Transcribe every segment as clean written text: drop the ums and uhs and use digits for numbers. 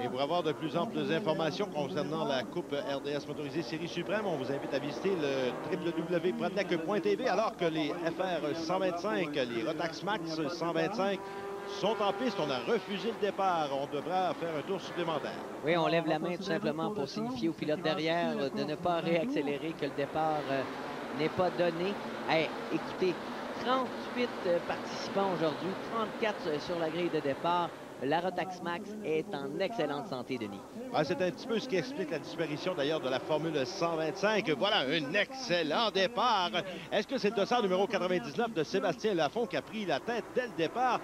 Et pour avoir de plus amples informations concernant la Coupe RDS Motorisée Série Suprême, on vous invite à visiter le www.prodec.tv alors que les FR 125, les Rotax Max 125 sont en piste. On a refusé le départ. On devra faire un tour supplémentaire. Oui, on lève la main tout simplement pour signifier au pilote derrière de ne pas réaccélérer, que le départ n'est pas donné. Hey, écoutez, 38 participants aujourd'hui, 34 sur la grille de départ. La Rotax Max est en excellente santé, Denis. Ah, c'est un petit peu ce qui explique la disparition d'ailleurs de la Formule 125. Voilà un excellent départ. Est-ce que c'est le dossard numéro 99 de Sébastien Lafont qui a pris la tête dès le départ?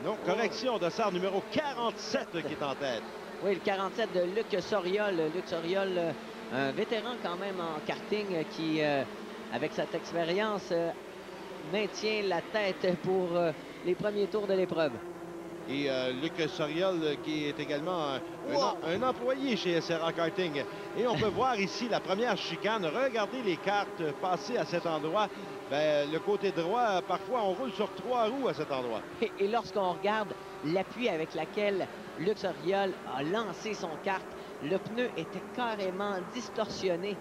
Non, correction, dossard numéro 47 qui est en tête. Oui, le 47 de Luc Soriol. Luc Soriol, un vétéran quand même en karting qui, avec cette expérience, maintient la tête pour les premiers tours de l'épreuve. Et Luc Soriol, qui est également un employé chez SRA Karting. Et on peut voir ici la première chicane. Regardez les cartes passées à cet endroit. Bien, le côté droit, parfois, on roule sur 3 roues à cet endroit. Et lorsqu'on regarde l'appui avec laquelle Luc Soriol a lancé son kart, le pneu était carrément distorsionné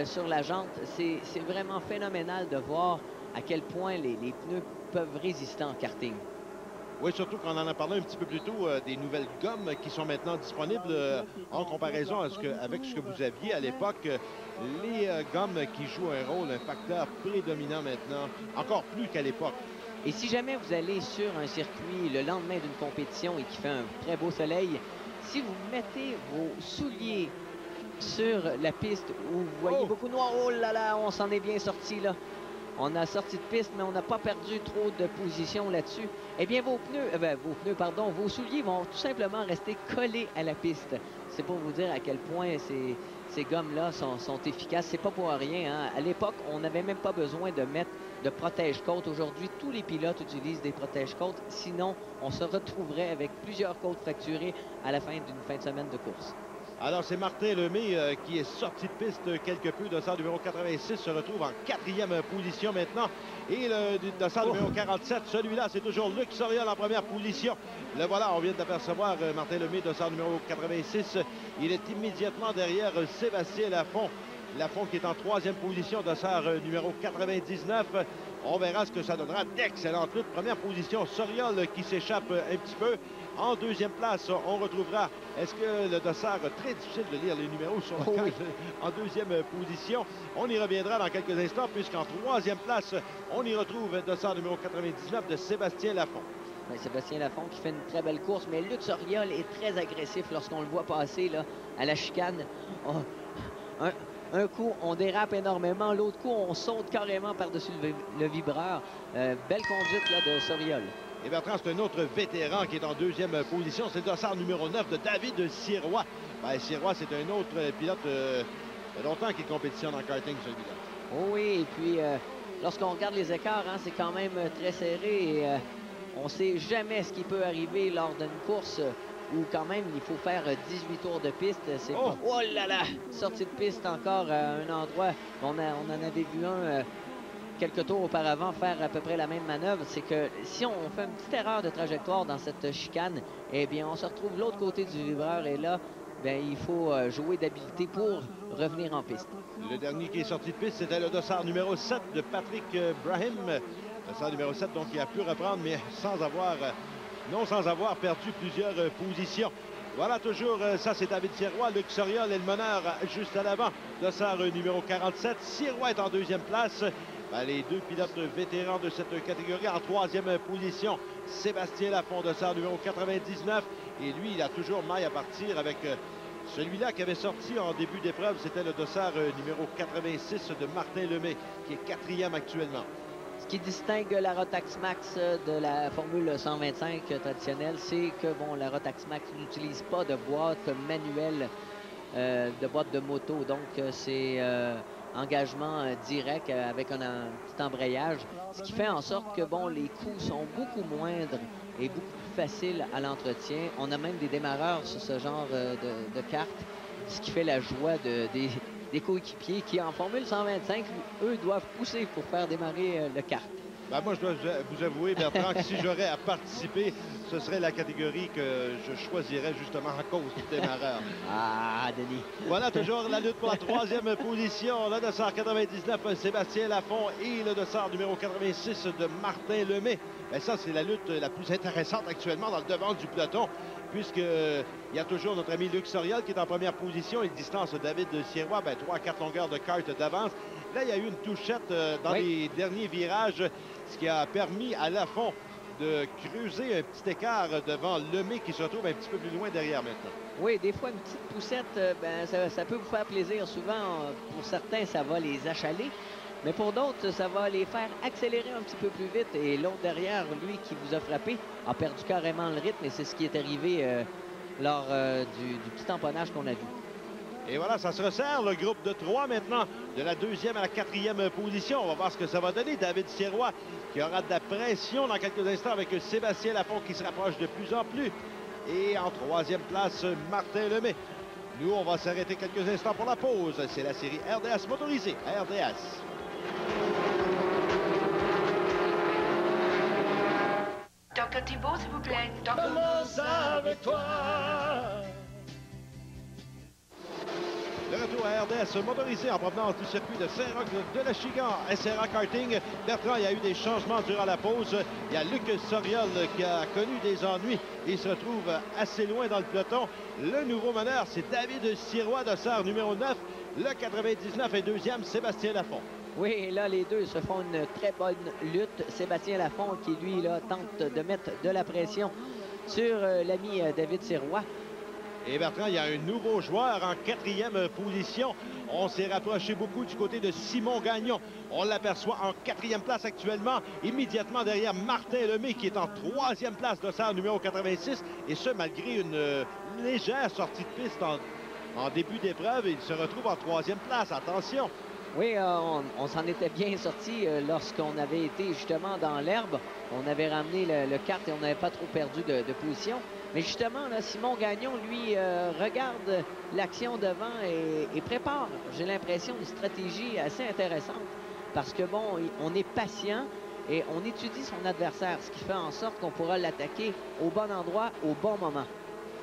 sur la jante. C'est vraiment phénoménal de voir à quel point les pneus peuvent résister en karting. Oui, surtout qu'on en a parlé un petit peu plus tôt, des nouvelles gommes qui sont maintenant disponibles en comparaison avec ce que vous aviez à l'époque. Les gommes qui jouent un rôle, un facteur prédominant maintenant, encore plus qu'à l'époque. Et si jamais vous allez sur un circuit le lendemain d'une compétition et qu'il fait un très beau soleil, si vous mettez vos souliers sur la piste où vous voyez beaucoup de noir, oh là là, on s'en est bien sorti là. On a sorti de piste, mais on n'a pas perdu trop de position là-dessus. Eh bien, vos souliers vont tout simplement rester collés à la piste. C'est pour vous dire à quel point ces gommes-là sont efficaces. C'est pas pour rien, hein. À l'époque, on n'avait même pas besoin de mettre de protège-côtes. Aujourd'hui, tous les pilotes utilisent des protège-côtes. Sinon, on se retrouverait avec plusieurs côtes fracturées à la fin d'une fin de semaine de course. Alors, c'est Martin Lemay qui est sorti de piste quelque peu. Dossard numéro 86 se retrouve en 4e position maintenant. Et le dossard numéro 47, celui-là, c'est toujours Luc Soriol en première position. Le voilà, on vient d'apercevoir Martin Lemay, dossard numéro 86. Il est immédiatement derrière Sébastien Lafont. Lafont qui est en 3e position, dossard numéro 99. On verra ce que ça donnera. D'excellente lutte. Première position, Soriol qui s'échappe un petit peu. En 2e place, on retrouvera, est-ce que le dossard, très difficile de lire les numéros sur la carte, en 2e position. On y reviendra dans quelques instants, puisqu'en 3e place, on y retrouve le dossard numéro 99 de Sébastien Lafont. Oui, Sébastien Lafont qui fait une très belle course, mais Luc Soriol est très agressif lorsqu'on le voit passer là, à la chicane. Un coup, on dérape énormément. L'autre coup, on saute carrément par-dessus le vibreur. Belle conduite là, de Soriol. Et Bertrand, c'est un autre vétéran qui est en 2e position. C'est le dossard numéro 9 de David Sirois. Ben, Sirois, c'est un autre pilote. Il y a longtemps qu'il compétitionne en karting, celui-là. Oh oui, et puis lorsqu'on regarde les écarts, hein, c'est quand même très serré. Et on ne sait jamais ce qui peut arriver lors d'une course où quand même il faut faire 18 tours de piste. C'est pas... Oh là là! Sortie de piste encore à un endroit. On en avait vu un quelques tours auparavant faire à peu près la même manœuvre. C'est que si on fait une petite erreur de trajectoire dans cette chicane, eh bien on se retrouve de l'autre côté du vibreur et là, bien, il faut jouer d'habileté pour revenir en piste. Le dernier qui est sorti de piste, c'était le dossard numéro 7 de Patrick Brahim. Dossard numéro 7, donc il a pu reprendre, mais sans avoir perdu plusieurs positions. Voilà, toujours, ça c'est David Sirois. Luc Soriol est le meneur juste à l'avant. Dossard numéro 47. Sirois est en 2e place. Ben, les deux pilotes vétérans de cette catégorie en 3e position. Sébastien Lafont, dossard numéro 99. Et lui, il a toujours maille à partir avec celui-là qui avait sorti en début d'épreuve. C'était le dossard numéro 86 de Martin Lemay, qui est 4e actuellement. Ce qui distingue la Rotax Max de la Formule 125 traditionnelle, c'est que bon, la Rotax Max n'utilise pas de boîte manuelle, de boîte de moto. Donc, c'est engagement direct avec un petit embrayage, ce qui fait en sorte que bon, les coûts sont beaucoup moindres et beaucoup plus faciles à l'entretien. On a même des démarreurs sur ce genre de carte, ce qui fait la joie des coéquipiers qui, en Formule 125, eux, doivent pousser pour faire démarrer le kart. Ben, moi, je dois vous avouer, Bertrand, que si j'aurais à participer, ce serait la catégorie que je choisirais justement à cause du démarreur. Ah, Denis. Voilà toujours la lutte pour la troisième position. Le dossard 99, Sébastien Lafont et le dossard numéro 86 de Martin Lemay. Ben ça, c'est la lutte la plus intéressante actuellement dans le devant du peloton, puisqu'il y a toujours notre ami Luc Soriol qui est en première position. Il distance David Sirois, 3 à 4 longueurs de carte d'avance. Là, il y a eu une touchette dans les derniers virages, ce qui a permis à Lafont de creuser un petit écart devant Lemay qui se retrouve un petit peu plus loin derrière maintenant. Oui, des fois, une petite poussette, ça peut vous faire plaisir. Souvent, pour certains, ça va les achaler. Mais pour d'autres, ça va les faire accélérer un petit peu plus vite. Et l'autre derrière, lui qui vous a frappé, a perdu carrément le rythme. Et c'est ce qui est arrivé lors du petit tamponnage qu'on a vu. Et voilà, ça se resserre, le groupe de 3 maintenant, de la 2e à la 4e position. On va voir ce que ça va donner. David Sirois qui aura de la pression dans quelques instants avec Sébastien Lafont qui se rapproche de plus en plus. Et en 3e place, Martin Lemay. Nous, on va s'arrêter quelques instants pour la pause. C'est la série RDS motorisée à RDS. Docteur Thibault, s'il vous plaît. Commence avec toi. De retour à RDS motorisé en provenance du circuit de Saint-Roch de l'Achigan, SRA Karting. Bertrand, il y a eu des changements durant la pause. Il y a Luc Soriol qui a connu des ennuis. Il se retrouve assez loin dans le peloton. Le nouveau meneur, c'est David Sirois, dossard numéro 9. Le 99 est deuxième, Sébastien Lafont. Oui, et là, les deux se font une très bonne lutte. Sébastien Lafont qui, lui, là, tente de mettre de la pression sur l'ami David Sirois. Et Bertrand, il y a un nouveau joueur en 4e position. On s'est rapproché beaucoup du côté de Simon Gagnon. On l'aperçoit en 4e place actuellement, immédiatement derrière Martin Lemay qui est en 3e place, dossard numéro 86. Et ce, malgré une légère sortie de piste en début d'épreuve. Il se retrouve en 3e place. Attention! Oui, on s'en était bien sorti lorsqu'on avait été justement dans l'herbe. On avait ramené le kart et on n'avait pas trop perdu de position. Mais justement, là, Simon Gagnon, lui, regarde l'action devant et prépare, j'ai l'impression, une stratégie assez intéressante. Parce que, bon, on est patient et on étudie son adversaire, ce qui fait en sorte qu'on pourra l'attaquer au bon endroit, au bon moment.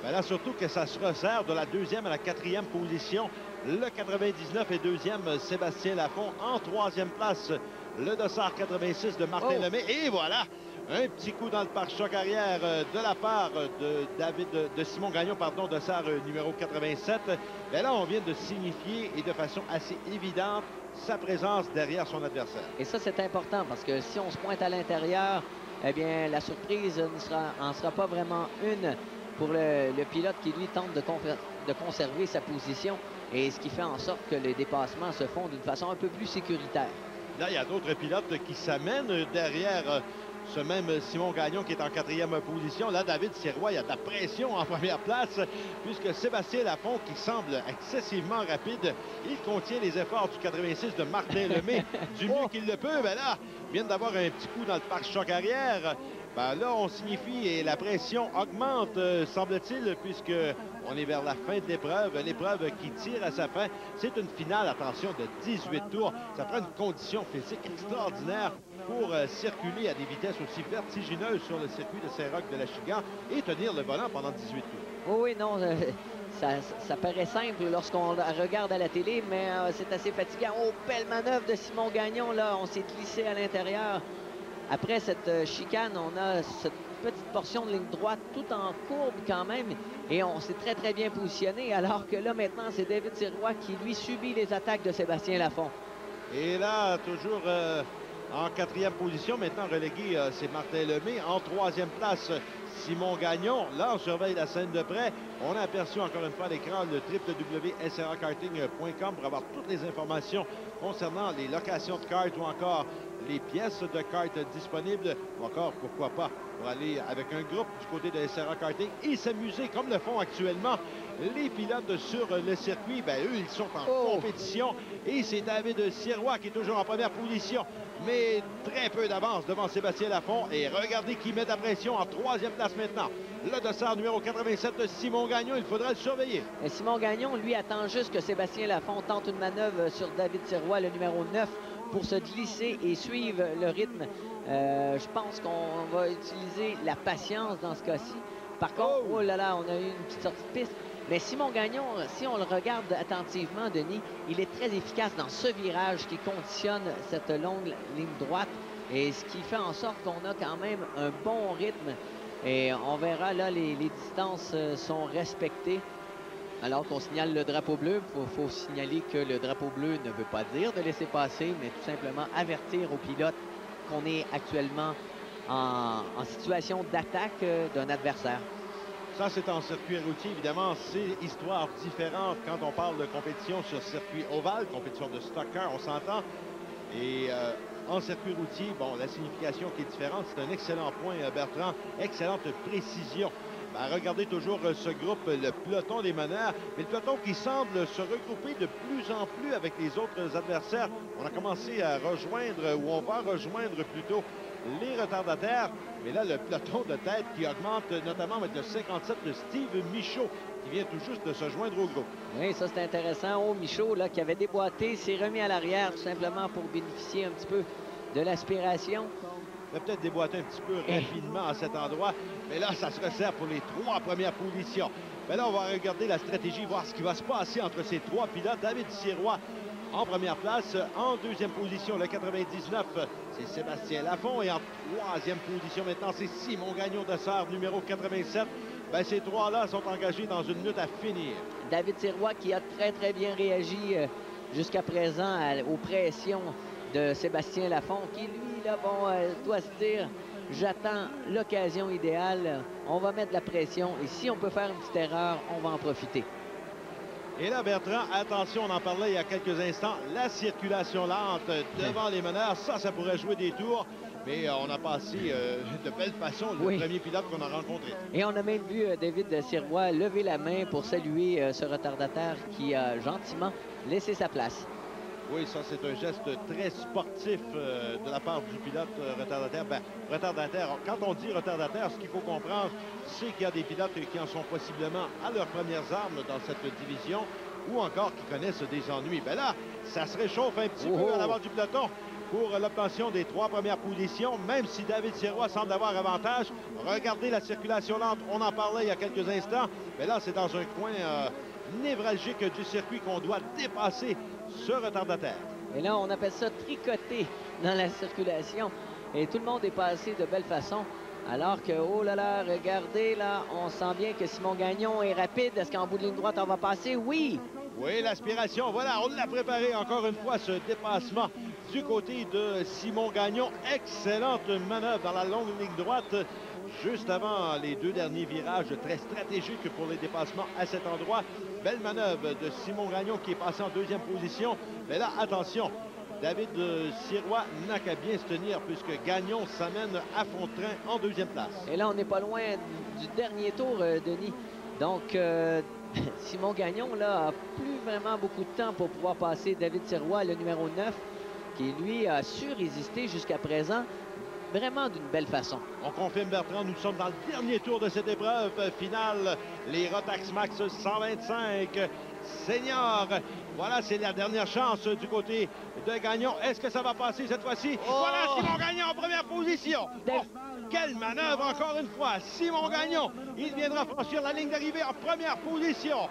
Ben là, surtout que ça se resserre de la 2e à la 4e position. Le 99 est deuxième, Sébastien Lafont. En 3e place, le dossard 86 de Martin Lemay. Et voilà, un petit coup dans le pare-choc arrière de la part de Simon Gagnon, pardon, dossard numéro 87. Mais là, on vient de signifier et de façon assez évidente sa présence derrière son adversaire. Et ça, c'est important parce que si on se pointe à l'intérieur, eh bien, la surprise n'en sera pas vraiment une pour le pilote qui, lui, tente de conserver sa position. Et ce qui fait en sorte que les dépassements se font d'une façon un peu plus sécuritaire. Là, il y a d'autres pilotes qui s'amènent derrière ce même Simon Gagnon qui est en 4e position. Là, David Sirois, il y a de la pression en première place puisque Sébastien Lafont, qui semble excessivement rapide, il contient les efforts du 86 de Martin Lemay du mieux qu'il le peut. Ben là, il vient d'avoir un petit coup dans le pare-choc arrière. Ben là, on signifie et la pression augmente, semble-t-il, puisque on est vers la fin de l'épreuve. L'épreuve qui tire à sa fin. C'est une finale, attention, de 18 tours. Ça prend une condition physique extraordinaire pour circuler à des vitesses aussi vertigineuses sur le circuit de Saint-Roch de l'Achigan et tenir le volant pendant 18 tours. Oui, non, ça paraît simple lorsqu'on regarde à la télé, mais c'est assez fatigant. Oh, belle manœuvre de Simon Gagnon, là. On s'est glissé à l'intérieur. Après cette chicane, on a cette petite portion de ligne droite tout en courbe quand même. Et on s'est très, très bien positionné. Alors que là, maintenant, c'est David Sirois qui, lui, subit les attaques de Sébastien Lafont. Et là, toujours en 4e position, maintenant relégué, c'est Martin Lemay. En 3e place, Simon Gagnon. Là, on surveille la scène de près. On a aperçu encore une fois à l'écran le www.srakarting.com pour avoir toutes les informations concernant les locations de cartes ou encore les pièces de cartes disponibles ou encore, pourquoi pas, pour aller avec un groupe du côté de SRA Karting et s'amuser comme le font actuellement les pilotes sur le circuit. Ben, eux, ils sont en compétition et c'est David Sirois qui est toujours en première position, mais très peu d'avance devant Sébastien Lafont. Et regardez qui met la pression en 3e place maintenant. Le dossard numéro 87 de Simon Gagnon, il faudra le surveiller. Et Simon Gagnon, lui, attend juste que Sébastien Lafont tente une manœuvre sur David Sirois, le numéro 9, pour se glisser et suivre le rythme. Je pense qu'on va utiliser la patience dans ce cas-ci. Par contre, oh là là, on a eu une petite sortie de piste. Mais Simon Gagnon, si on le regarde attentivement, Denis, il est très efficace dans ce virage qui conditionne cette longue ligne droite. Et ce qui fait en sorte qu'on a quand même un bon rythme. Et on verra là, les distances sont respectées. Alors qu'on signale le drapeau bleu, il faut signaler que le drapeau bleu ne veut pas dire de laisser passer, mais tout simplement avertir aux pilotes qu'on est actuellement en situation d'attaque d'un adversaire. Ça, c'est en circuit routier. Évidemment, c'est histoire différente quand on parle de compétition sur circuit ovale, compétition de stock car, on s'entend. Et en circuit routier, bon, la signification qui est différente, c'est un excellent point, Bertrand. Excellente précision. Ben, regardez toujours ce groupe, le peloton des meneurs, mais le peloton qui semble se regrouper de plus en plus avec les autres adversaires. On a commencé à rejoindre, ou on va rejoindre plutôt, les retardataires. Mais là, le peloton de tête qui augmente, notamment avec le 57 de Steve Michaud, qui vient tout juste de se joindre au groupe. Oui, ça c'est intéressant. Oh, Michaud, là, qui avait déboîté, s'est remis à l'arrière tout simplement pour bénéficier un petit peu de l'aspiration. Il va peut-être déboîter un petit peu rapidement à cet endroit. Mais là, ça se resserre pour les 3 premières positions. Mais là, on va regarder la stratégie, voir ce qui va se passer entre ces 3 pilotes. David Sirois en première place. En deuxième position, le 99, c'est Sébastien Lafont. Et en troisième position, maintenant, c'est Simon Gagnon de Sarre, numéro 87. Ben, ces 3-là sont engagés dans une lutte à finir. David Sirois qui a très bien réagi jusqu'à présent aux pressions de Sébastien Lafont, qui lui, là, bon, doit se dire, j'attends l'occasion idéale, on va mettre la pression et si on peut faire une petite erreur, on va en profiter. Et là, Bertrand, attention, on en parlait il y a quelques instants, la circulation lente devant les meneurs, ça pourrait jouer des tours. Mais on a passé de belle façon le premier pilote qu'on a rencontré. Et on a même vu David Sirois lever la main pour saluer ce retardataire qui a gentiment laissé sa place. Oui, ça, c'est un geste très sportif de la part du pilote retardataire. Ben, retardataire, quand on dit retardataire, ce qu'il faut comprendre, c'est qu'il y a des pilotes qui en sont possiblement à leurs premières armes dans cette division ou encore qui connaissent des ennuis. Ben là, ça se réchauffe un petit peu à l'avant du peloton pour l'obtention des 3 premières positions, même si David Sirois semble avoir avantage. Regardez la circulation lente, on en parlait il y a quelques instants, mais là, c'est dans un coin névralgique du circuit qu'on doit dépasser ce retardataire. Et là, on appelle ça tricoter dans la circulation. Et tout le monde est passé de belle façon. Alors que, oh là là, regardez, là, on sent bien que Simon Gagnon est rapide. Est-ce qu'en bout de ligne droite, on va passer? Oui! Oui, l'aspiration, voilà, on l'a préparé encore une fois, ce dépassement du côté de Simon Gagnon. Excellente manœuvre dans la longue ligne droite, juste avant les 2 derniers virages, très stratégiques pour les dépassements à cet endroit. Belle manœuvre de Simon Gagnon qui est passé en 2e position. Mais là, attention, David Sirois n'a qu'à bien se tenir puisque Gagnon s'amène à fond de train en 2e place. Et là, on n'est pas loin du dernier tour, Denis. Donc, Simon Gagnon, là, a plus vraiment beaucoup de temps pour pouvoir passer David Sirois, le numéro 9, qui, lui, a su résister jusqu'à présent vraiment d'une belle façon. On confirme, Bertrand, nous sommes dans le dernier tour de cette épreuve finale. Les Rotax Max 125 Senior. Voilà, c'est la dernière chance du côté de Gagnon. Est-ce que ça va passer cette fois-ci? Voilà Simon Gagnon en première position. Quelle manœuvre encore une fois. Simon Gagnon, il viendra franchir la ligne d'arrivée en première position.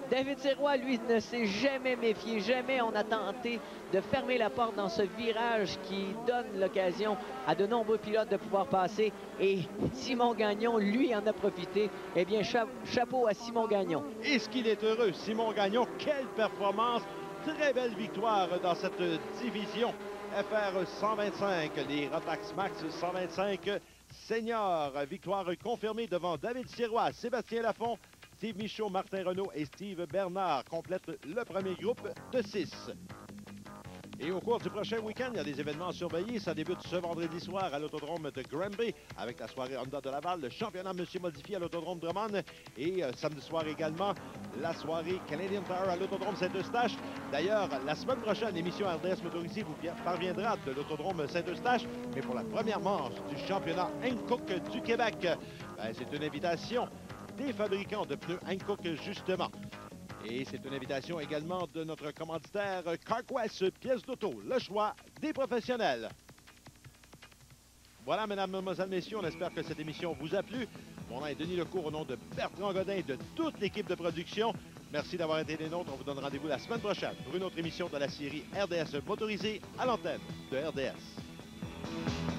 David Sirois, lui, ne s'est jamais méfié. Jamais on a tenté de fermer la porte dans ce virage qui donne l'occasion à de nombreux pilotes de pouvoir passer. Et Simon Gagnon, lui, en a profité. Eh bien, chapeau à Simon Gagnon. Est-ce qu'il est heureux, Simon Gagnon? Quelle performance! Très belle victoire dans cette division FR 125, les Rotax Max 125 Senior. Victoire confirmée devant David Sirois, Sébastien Lafont, Steve Michaud, Martin Renault et Steve Bernard complètent le premier groupe de 6. Et au cours du prochain week-end, il y a des événements à surveiller. Ça débute ce vendredi soir à l'autodrome de Granby avec la soirée Honda de Laval, le championnat Monsieur Modifié à l'autodrome Drummond et samedi soir également la soirée Canadian Tire à l'autodrome Saint-Eustache. D'ailleurs, la semaine prochaine, l'émission RDS Motorisée vous parviendra de l'autodrome Saint-Eustache, mais pour la première manche du championnat Hankook du Québec. C'est une invitation des fabricants de pneus Hankook, justement. Et c'est une invitation également de notre commanditaire CarQuest, pièces d'auto, le choix des professionnels. Voilà, mesdames, mesdemoiselles, messieurs, on espère que cette émission vous a plu. Mon nom est Denis Lecourt au nom de Bertrand Godin et de toute l'équipe de production. Merci d'avoir été des nôtres. On vous donne rendez-vous la semaine prochaine pour une autre émission de la série RDS motorisée à l'antenne de RDS.